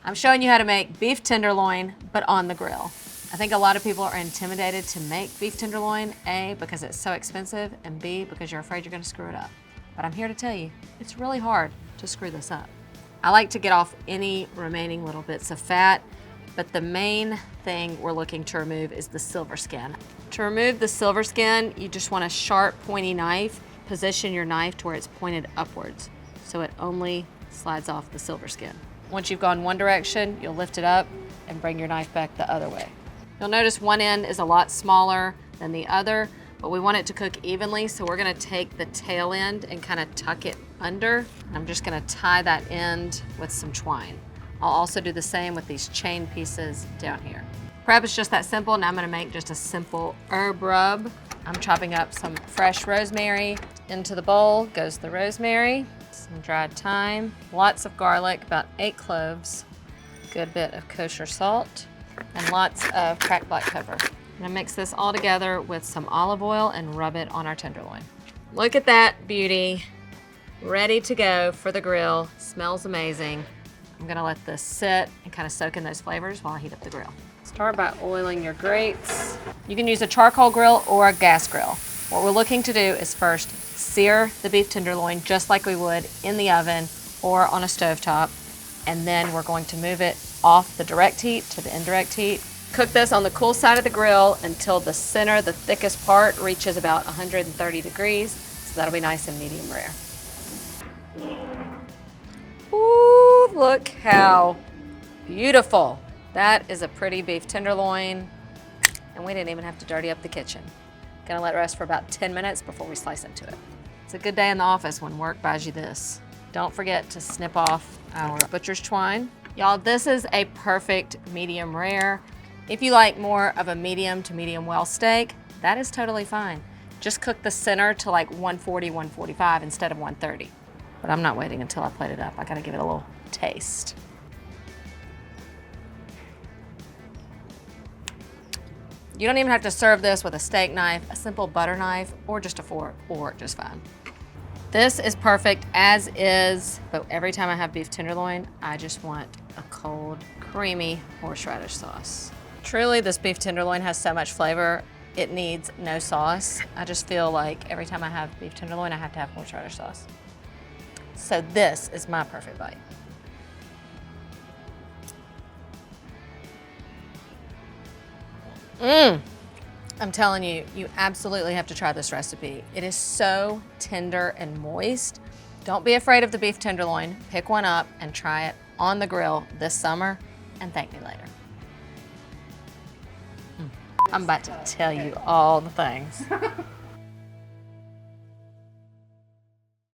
I'm showing you how to make beef tenderloin, but on the grill. I think a lot of people are intimidated to make beef tenderloin, A, because it's so expensive, and B, because you're afraid you're gonna screw it up. But I'm here to tell you, it's really hard to screw this up. I like to get off any remaining little bits of fat, but the main thing we're looking to remove is the silver skin. To remove the silver skin, you just want a sharp, pointy knife. Position your knife to where it's pointed upwards, so it only slides off the silver skin. Once you've gone one direction, you'll lift it up and bring your knife back the other way. You'll notice one end is a lot smaller than the other, but we want it to cook evenly, so we're gonna take the tail end and kind of tuck it under. I'm just gonna tie that end with some twine. I'll also do the same with these chain pieces down here. Prep is just that simple. Now I'm gonna make just a simple herb rub. I'm chopping up some fresh rosemary. Into the bowl goes the rosemary, some dried thyme, lots of garlic, about 8 cloves, good bit of kosher salt, and lots of cracked black pepper. I'm gonna mix this all together with some olive oil and rub it on our tenderloin. Look at that beauty, ready to go for the grill. Smells amazing. I'm gonna let this sit and kind of soak in those flavors while I heat up the grill. Start by oiling your grates. You can use a charcoal grill or a gas grill. What we're looking to do is first sear the beef tenderloin just like we would in the oven or on a stovetop, and then we're going to move it off the direct heat to the indirect heat. Cook this on the cool side of the grill until the center, the thickest part, reaches about 130 degrees, so that'll be nice and medium rare. Ooh, look how beautiful. That is a pretty beef tenderloin, and we didn't even have to dirty up the kitchen. Gonna let it rest for about 10 minutes before we slice into it. It's a good day in the office when work buys you this. Don't forget to snip off our butcher's twine. Y'all, this is a perfect medium rare. If you like more of a medium to medium well steak, that is totally fine. Just cook the center to like 140, 145 instead of 130. But I'm not waiting until I plate it up. I gotta give it a little taste. You don't even have to serve this with a steak knife, a simple butter knife, or just a fork, or just fine. This is perfect as is, but every time I have beef tenderloin, I just want a cold, creamy horseradish sauce. Truly, this beef tenderloin has so much flavor, it needs no sauce. I just feel like every time I have beef tenderloin, I have to have horseradish sauce. So this is my perfect bite. I'm telling you, you absolutely have to try this recipe. It is so tender and moist. Don't be afraid of the beef tenderloin. Pick one up and try it on the grill this summer and thank me later. I'm about to tell you all the things.